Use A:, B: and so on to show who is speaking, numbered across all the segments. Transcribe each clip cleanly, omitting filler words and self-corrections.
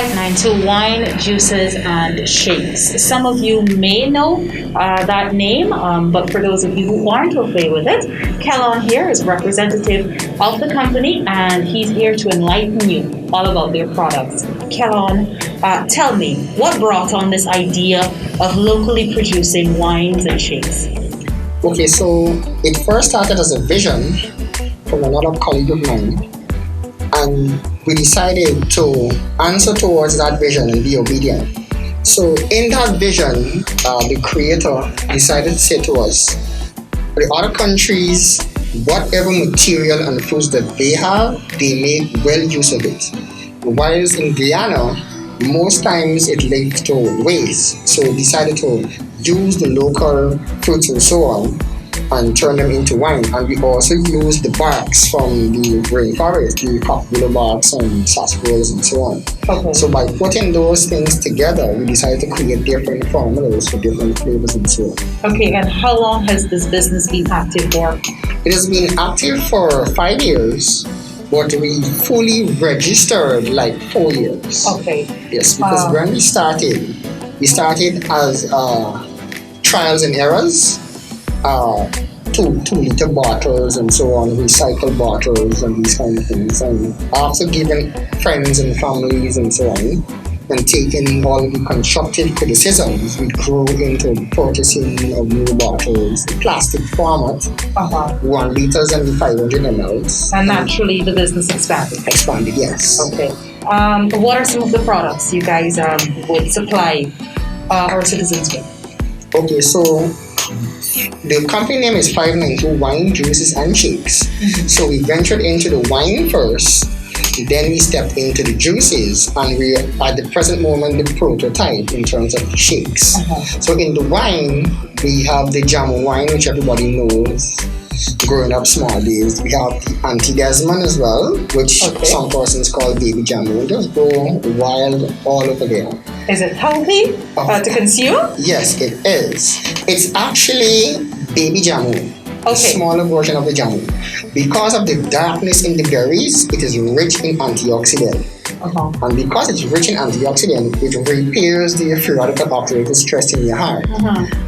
A: 592 Wine, Juices, and Shakes. Some of you may know that name, but for those of you who aren't familiar with it, Kellon here is representative of the company, and he's here to enlighten you all about their products. Kellon, tell me, what brought on this idea of locally producing wines and shakes?
B: Okay, so it first started as a vision from another colleague of mine, and we decided to answer towards that vision and be obedient. So in that vision, the creator decided to say to us, the other countries, whatever material and foods that they have, they make well use of it. Whilst in Guyana, most times it linked to waste. So we decided to use the local fruits and so on and turn them into wine. And we also use the barks from the rainforest, the cockbullet barks and sarsaparillas and so on.
A: Okay.
B: So by putting those things together, we decided to create different formulas for different flavors and so on.
A: Okay, and how long has this business been active for?
B: It has been active for 5 years, but we fully registered like 4 years.
A: Okay.
B: Yes, because when we started as trials and errors, 2 liter bottles and so on, recycled bottles and these kind of things. And after giving friends and families and so on, and taking all the constructive criticisms, we grew into purchasing of new bottles, plastic format, 1 liters and the 500 mLs.
A: And naturally the business expanded.
B: Expanded, yes.
A: Okay. What are some of the products you guys would supply our citizens with?
B: Okay, so the company name is 592 Wine, Juices, and Shakes. So we ventured into the wine first, then we stepped into the juices, and we are at the present moment the prototype in terms of shakes. So in the wine, we have the Jamu wine, which everybody knows. Growing up small days, we have the Auntie Desmond as well, which some persons call Baby Jamu. Just go wild all over there.
A: Is it healthy to consume?
B: Yes, it is. It's actually Baby Jamu. A smaller version of the jamu. Because of the darkness in the berries, it is rich in antioxidant. And because it's rich in antioxidant, it repairs the free radical oxidative stress in your heart.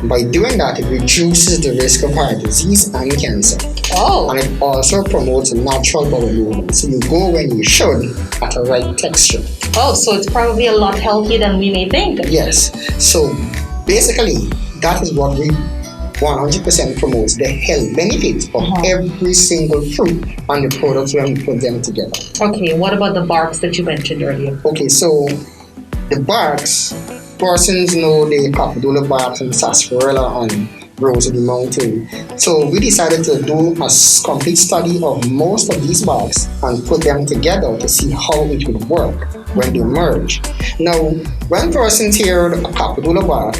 B: By doing that, it reduces the risk of heart disease and cancer. And it also promotes natural bowel movement. So you go when you should at a right texture.
A: So it's probably a lot healthier than we may think.
B: Yes. So basically, that is what we 100% promotes the health benefits of every single fruit and the products when we put them together. Okay,
A: what about the barks that you mentioned earlier?
B: Okay, so the barks, persons know the cockbullet barks and sarsaparilla and rose of the mountain. So we decided to do a complete study of most of these barks and put them together to see how it would work when they merge. Now, when persons hear a cockbullet bark,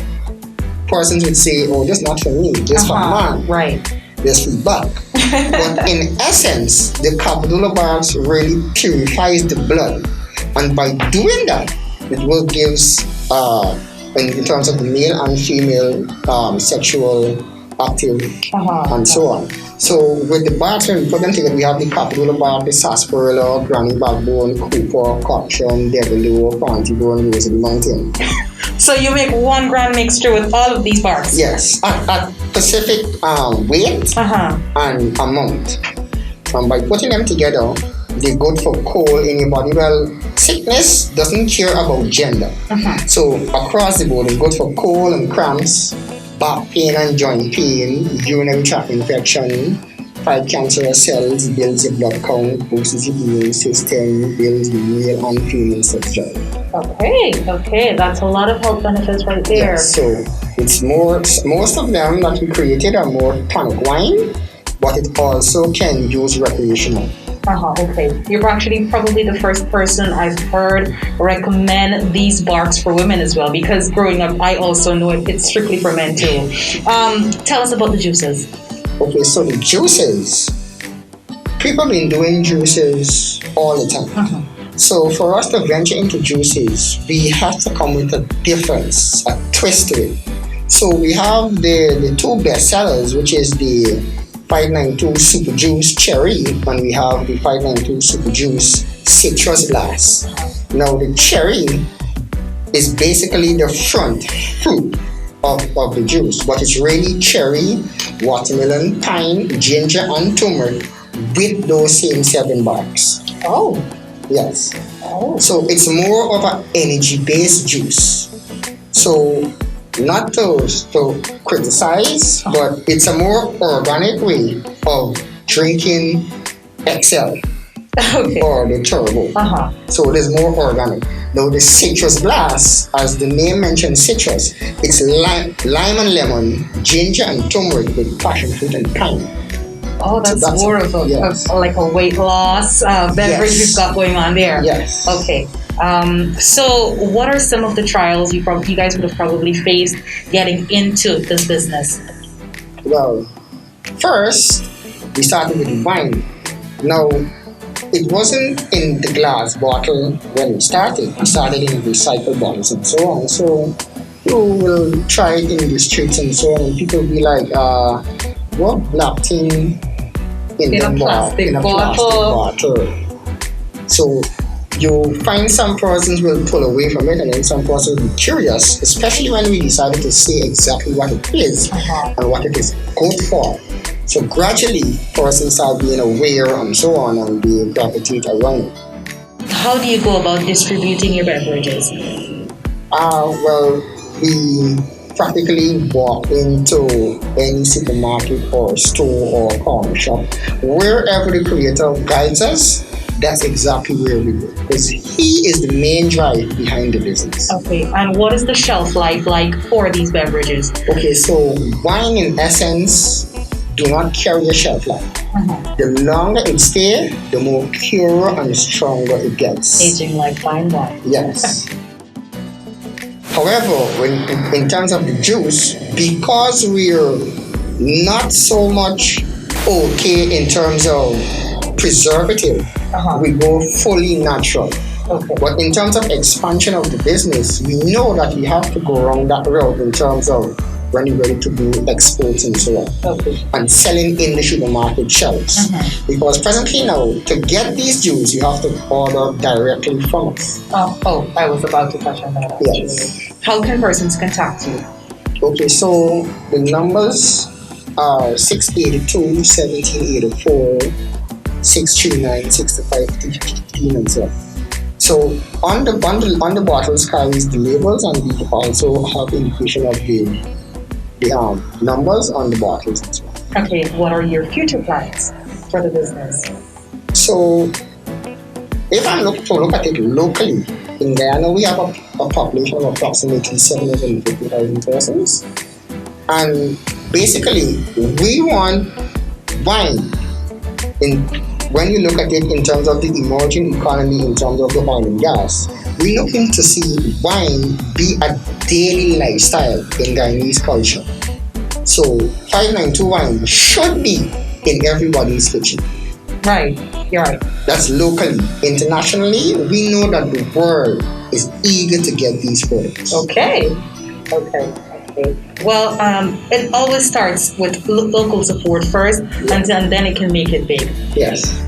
B: persons would say, oh, that's not for me, that's for man.
A: Right.
B: That's for buck. But in essence, the cockbullet barks really purifies the blood. And by doing that, it will give, in terms of the male and female sexual active and so on. So with the barks, when we put them together, we have the cockbullet bark, the sarsaparilla, granny backbone, cooper, cocksham, devilou, pontybone, rose of the mountain.
A: So you make 1 grand mixture with all of these barks?
B: Yes, at specific weight and amount. And by putting them together, they're good for cold in your body. Well, sickness doesn't care about gender. So across the board, it's good for cold and cramps, back pain and joint pain, urinary tract infection, fight cancerous cells, builds your blood count, boosts your immune system, builds the male and female sex drive.
A: Okay, that's a lot of health benefits right there.
B: Yes, so it's most of them that we created are more tonic wine, but it also can use recreational.
A: You're actually probably the first person I've heard recommend these barks for women as well, because growing up I also know it's strictly for men too. Tell us about the juices.
B: Okay, so the juices, people have been doing juices all the time. So for us to venture into juices, we have to come with a difference, a twist to it. So we have the 2 best sellers, which is the 592 Super Juice Cherry, and we have the 592 Super Juice Citrus Glass. Now the cherry is basically the front fruit of the juice, but it's really cherry, watermelon, pine, ginger, and turmeric with those same 7 barks.
A: Oh.
B: Yes.
A: Oh.
B: So it's more of an energy-based juice. So not to criticize, but it's a more organic way of drinking Excel
A: Okay.
B: or the turbo.
A: Uh-huh.
B: So it is more organic. Now the citrus blast, as the name mentions citrus, it's lime and lemon, ginger and turmeric with passion fruit and pine.
A: Oh, that's,
B: So that's
A: more of a,
B: yes.
A: like a weight loss beverage
B: Yes.
A: you've got going on there.
B: Yes.
A: Okay. So what are some of the trials you guys would have probably faced getting into this business?
B: Well, first we started with wine. Now it wasn't in the glass bottle when we started. We started in recycled bottles and so on. So you will try it in the streets and so on, and people will be like, what black thing in
A: a plastic
B: bottle? So you find some persons will pull away from it, and then some persons will be curious, especially when we decided to say exactly what it is and what it is good for. So gradually, persons start being aware and so on, and they gravitate around it.
A: How do you go about distributing your beverages?
B: Well, we practically walk into any supermarket or store or corner shop. Wherever the creator guides us, that's exactly where we go. Because he is the main drive behind the business.
A: Okay, and what is the shelf life like for these beverages?
B: Okay, so wine in essence do not carry a shelf life. The longer it stays, the more purer and stronger it gets.
A: Aging like fine wine.
B: Yes. However, in terms of the juice, because we're not so much okay in terms of preservative, we go fully natural.
A: Okay.
B: But in terms of expansion of the business, we know that we have to go around that road in terms of when you're ready to do exports and so on.
A: Okay.
B: And selling in the supermarket shelves. Because presently now, to get these juice, you have to order directly from us.
A: Oh, I was about to touch on that actually.
B: Yes.
A: How can persons contact you?
B: Okay, so the numbers are 682 1784 639 6515 and so on. So on the bottles carries the labels, and we also have indication of the numbers on the bottles as well.
A: Okay, what are your future plans for the business?
B: So if I look at it locally, in Guyana we have a population of approximately 750,000 persons, and basically we want wine. When you look at it in terms of the emerging economy, in terms of the oil and gas, we're looking to see wine be a daily lifestyle in Guyanese culture. So 592 wine should be in everybody's kitchen.
A: Right, you're right.
B: That's locally. Internationally, we know that the world is eager to get these products.
A: Okay. Well, it always starts with local support first, and then it can make it big.
B: Yes.